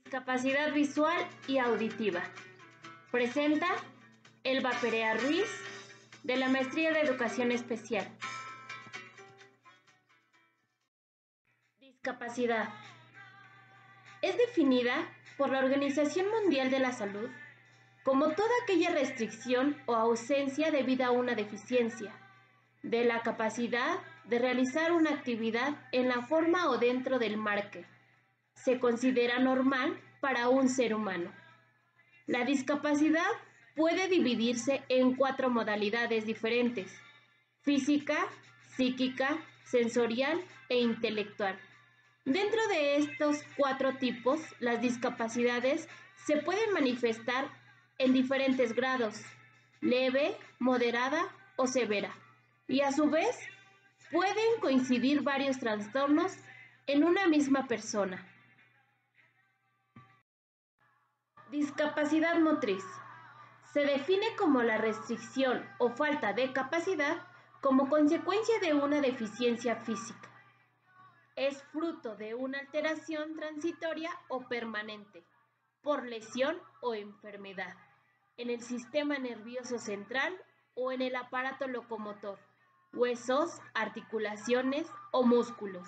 Discapacidad visual y auditiva. Presenta Elba Perea Ruiz, de la Maestría de Educación Especial. Discapacidad. Es definida por la Organización Mundial de la Salud como toda aquella restricción o ausencia debido a una deficiencia de la capacidad de realizar una actividad en la forma o dentro del marco se considera normal para un ser humano. La discapacidad puede dividirse en 4 modalidades diferentes: física, psíquica, sensorial e intelectual. Dentro de estos 4 tipos, las discapacidades se pueden manifestar en diferentes grados: leve, moderada o severa, y a su vez pueden coincidir varios trastornos en una misma persona. Discapacidad motriz. Se define como la restricción o falta de capacidad como consecuencia de una deficiencia física. Es fruto de una alteración transitoria o permanente, por lesión o enfermedad, en el sistema nervioso central o en el aparato locomotor, huesos, articulaciones o músculos,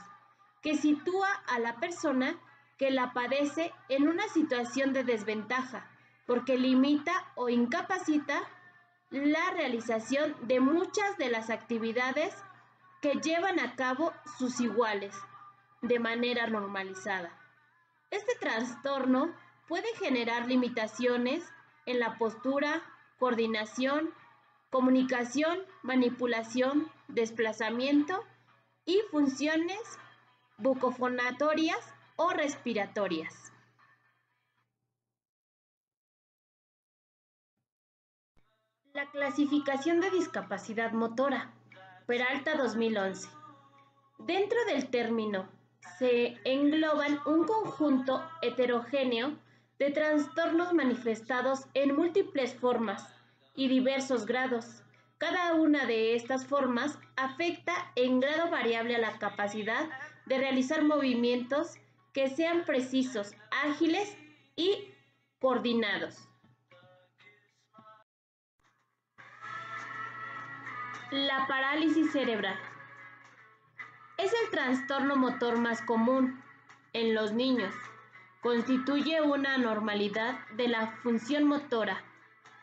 que sitúa a la persona que la padece en una situación de desventaja, porque limita o incapacita la realización de muchas de las actividades que llevan a cabo sus iguales de manera normalizada. Este trastorno puede generar limitaciones en la postura, coordinación, comunicación, manipulación, desplazamiento y funciones bucofonatorias o respiratorias. La clasificación de discapacidad motora, Peralta 2011. Dentro del término se engloban un conjunto heterogéneo de trastornos manifestados en múltiples formas y diversos grados. Cada una de estas formas afecta en grado variable a la capacidad de realizar movimientos que sean precisos, ágiles y coordinados. La parálisis cerebral es el trastorno motor más común en los niños. Constituye una anormalidad de la función motora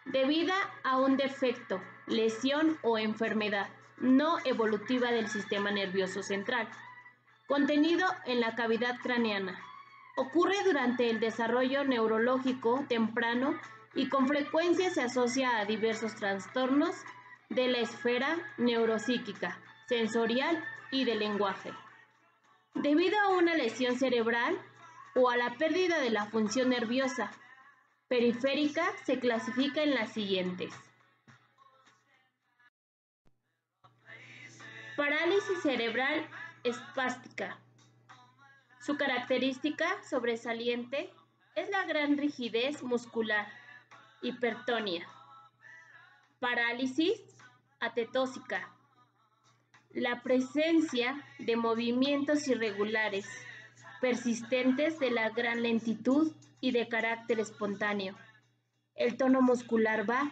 debida a un defecto, lesión o enfermedad no evolutiva del sistema nervioso central, contenido en la cavidad craneana. Ocurre durante el desarrollo neurológico temprano y con frecuencia se asocia a diversos trastornos de la esfera neuropsíquica, sensorial y del lenguaje. Debido a una lesión cerebral o a la pérdida de la función nerviosa periférica, se clasifica en las siguientes: parálisis cerebral espástica. Su característica sobresaliente es la gran rigidez muscular, hipertonía. Parálisis atetósica. La presencia de movimientos irregulares, persistentes de la gran lentitud y de carácter espontáneo. El tono muscular va,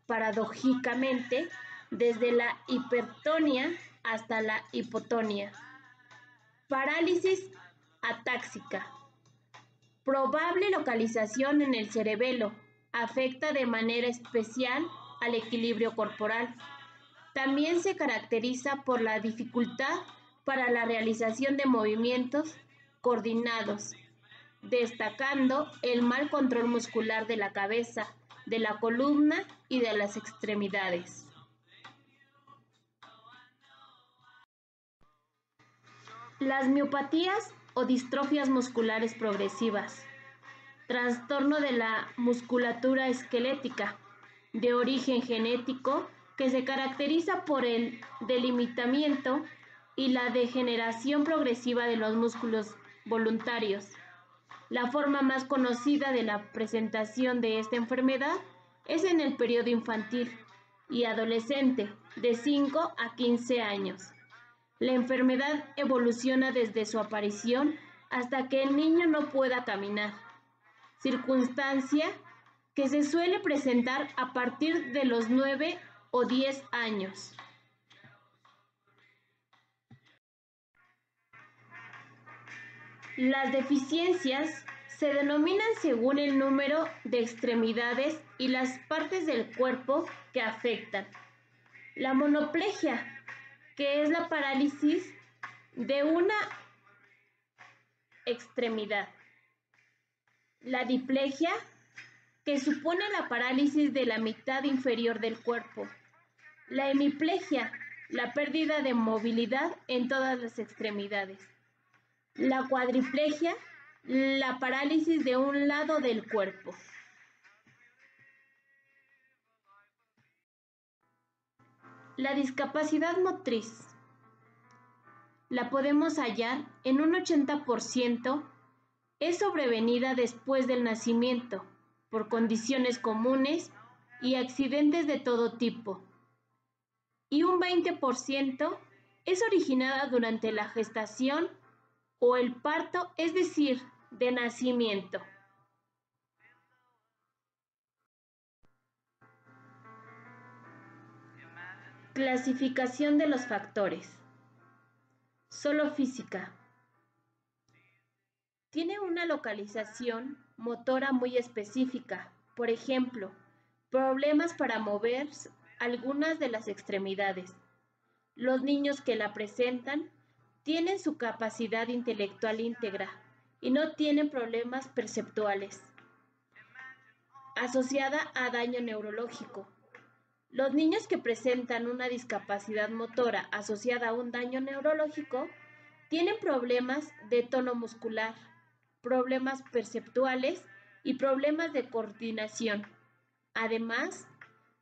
paradójicamente, desde la hipertonía hasta la hipotonía. Parálisis atáxica. Probable localización en el cerebelo. Afecta de manera especial al equilibrio corporal. También se caracteriza por la dificultad para la realización de movimientos coordinados, destacando el mal control muscular de la cabeza, de la columna y de las extremidades. Las miopatías o distrofias musculares progresivas. Trastorno de la musculatura esquelética, de origen genético, que se caracteriza por el delimitamiento y la degeneración progresiva de los músculos voluntarios. La forma más conocida de la presentación de esta enfermedad es en el periodo infantil y adolescente, de 5 a 15 años. La enfermedad evoluciona desde su aparición hasta que el niño no pueda caminar circunstancia que se suele presentar a partir de los 9 o 10 años. Las deficiencias se denominan según el número de extremidades y las partes del cuerpo que afectan. La monoplegia, que es la parálisis de una extremidad. La diplegia, que supone la parálisis de la mitad inferior del cuerpo. La hemiplegia, la pérdida de movilidad en todas las extremidades. La cuadriplegia, la parálisis de un lado del cuerpo. La discapacidad motriz la podemos hallar en un 80%, es sobrevenida después del nacimiento, por condiciones comunes y accidentes de todo tipo. Y un 20% es originada durante la gestación o el parto, es decir, de nacimiento. Clasificación de los factores. Solo física. Tiene una localización motora muy específica, por ejemplo, problemas para mover algunas de las extremidades. Los niños que la presentan tienen su capacidad intelectual íntegra y no tienen problemas perceptuales. Asociada a daño neurológico. Los niños que presentan una discapacidad motora asociada a un daño neurológico tienen problemas de tono muscular, problemas perceptuales y problemas de coordinación. Además,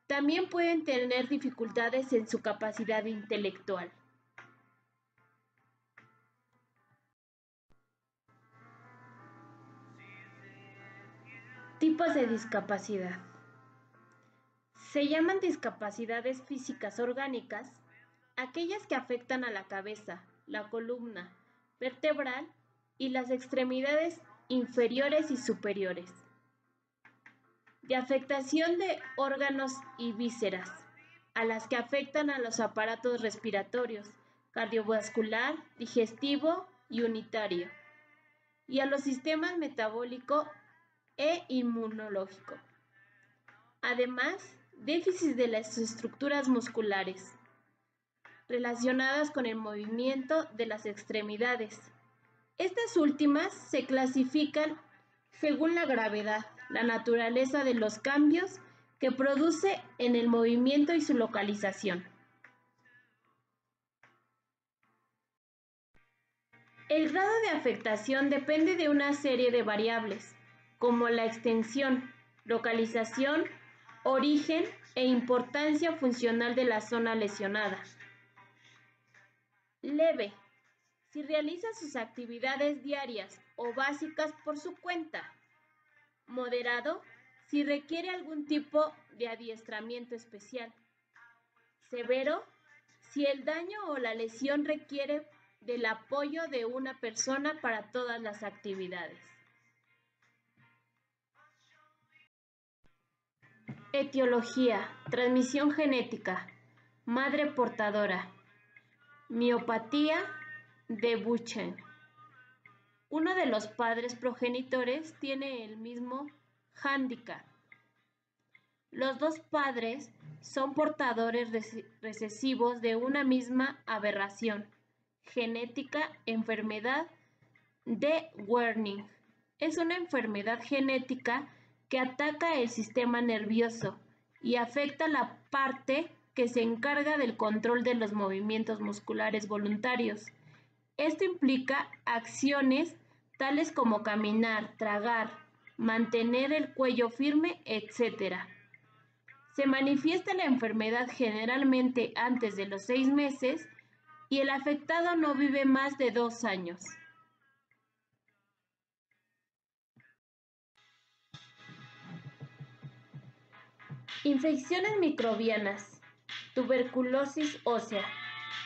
también pueden tener dificultades en su capacidad intelectual. Tipos de discapacidad. Se llaman discapacidades físicas orgánicas aquellas que afectan a la cabeza, la columna vertebral y las extremidades inferiores y superiores. De afectación de órganos y vísceras, a las que afectan a los aparatos respiratorios, cardiovascular, digestivo y unitario, y a los sistemas metabólico e inmunológico. Además, déficit de las estructuras musculares, relacionadas con el movimiento de las extremidades. Estas últimas se clasifican según la gravedad, la naturaleza de los cambios que produce en el movimiento y su localización. El grado de afectación depende de una serie de variables, como la extensión, localización, origen e importancia funcional de la zona lesionada. Leve, si realiza sus actividades diarias o básicas por su cuenta. Moderado, si requiere algún tipo de adiestramiento especial. Severo, si el daño o la lesión requiere del apoyo de una persona para todas las actividades. Etiología, transmisión genética, madre portadora, miopatía de Duchenne. Uno de los padres progenitores tiene el mismo hándicap. Los dos padres son portadores recesivos de una misma aberración genética, enfermedad de Wernicke. Es una enfermedad genética que ataca el sistema nervioso y afecta la parte que se encarga del control de los movimientos musculares voluntarios. Esto implica acciones tales como caminar, tragar, mantener el cuello firme, etc. Se manifiesta la enfermedad generalmente antes de los 6 meses y el afectado no vive más de 2 años. Infecciones microbianas, tuberculosis ósea,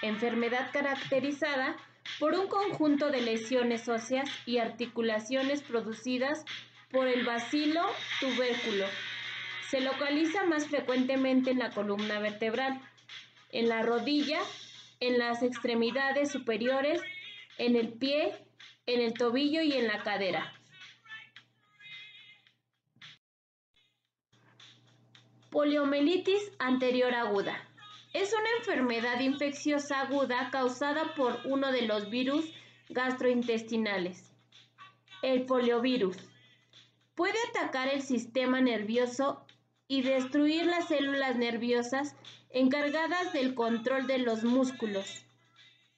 enfermedad caracterizada por un conjunto de lesiones óseas y articulaciones producidas por el bacilo tubérculo. Se localiza más frecuentemente en la columna vertebral, en la rodilla, en las extremidades superiores, en el pie, en el tobillo y en la cadera. Poliomielitis anterior aguda. Es una enfermedad infecciosa aguda causada por uno de los virus gastrointestinales, el poliovirus. Puede atacar el sistema nervioso y destruir las células nerviosas encargadas del control de los músculos.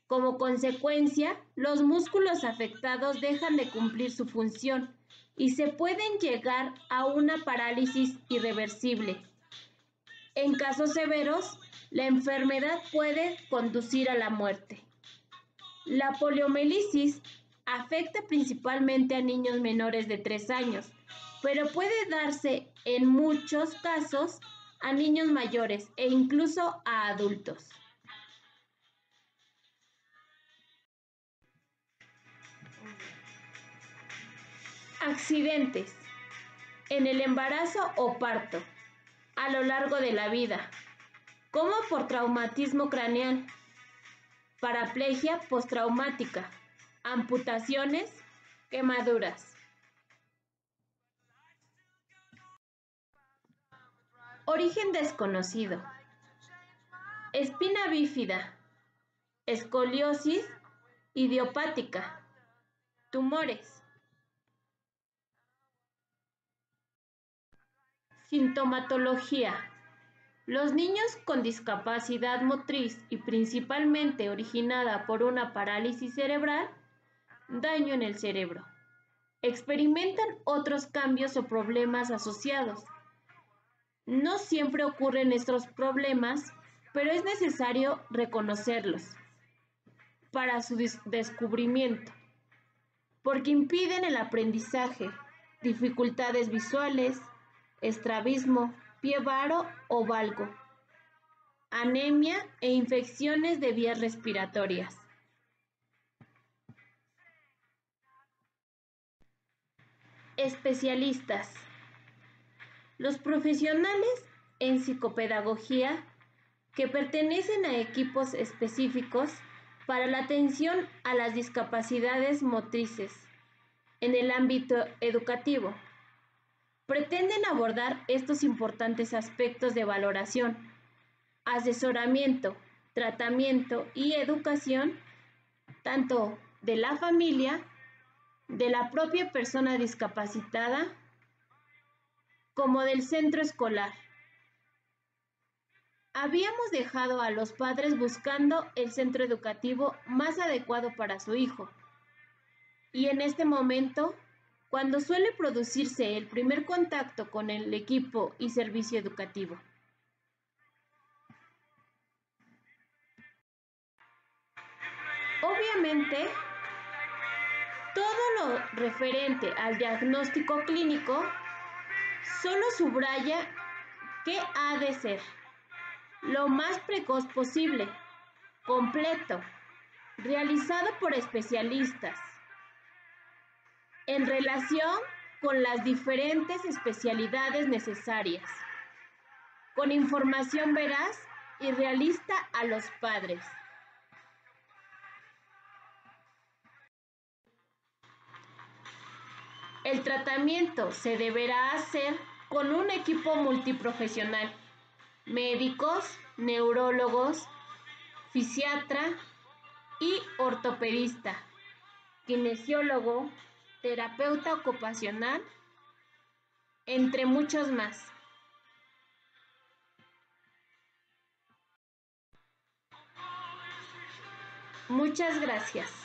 Como consecuencia, los músculos afectados dejan de cumplir su función y se pueden llegar a una parálisis irreversible. En casos severos, la enfermedad puede conducir a la muerte. La poliomielitis afecta principalmente a niños menores de 3 años, pero puede darse en muchos casos a niños mayores e incluso a adultos. Accidentes en el embarazo o parto, a lo largo de la vida, como por traumatismo craneal, paraplegia postraumática, amputaciones, quemaduras. Origen desconocido. Espina bífida, escoliosis idiopática, tumores. Sintomatología. Los niños con discapacidad motriz y principalmente originada por una parálisis cerebral, daño en el cerebro, experimentan otros cambios o problemas asociados. No siempre ocurren estos problemas, pero es necesario reconocerlos para su descubrimiento, porque impiden el aprendizaje, dificultades visuales, estrabismo, pie varo o valgo, anemia e infecciones de vías respiratorias. Especialistas. Los profesionales en psicopedagogía que pertenecen a equipos específicos para la atención a las discapacidades motrices en el ámbito educativo. Pretenden abordar estos importantes aspectos de valoración, asesoramiento, tratamiento y educación, tanto de la familia, de la propia persona discapacitada, como del centro escolar. Habíamos dejado a los padres buscando el centro educativo más adecuado para su hijo. Y en este momento, cuando suele producirse el primer contacto con el equipo y servicio educativo. Obviamente, todo lo referente al diagnóstico clínico solo subraya que ha de ser lo más precoz posible, completo, realizado por especialistas, en relación con las diferentes especialidades necesarias, con información veraz y realista a los padres. El tratamiento se deberá hacer con un equipo multiprofesional, médicos, neurólogos, fisiatra y ortopedista, kinesiólogo, terapeuta ocupacional, entre muchos más. Muchas gracias.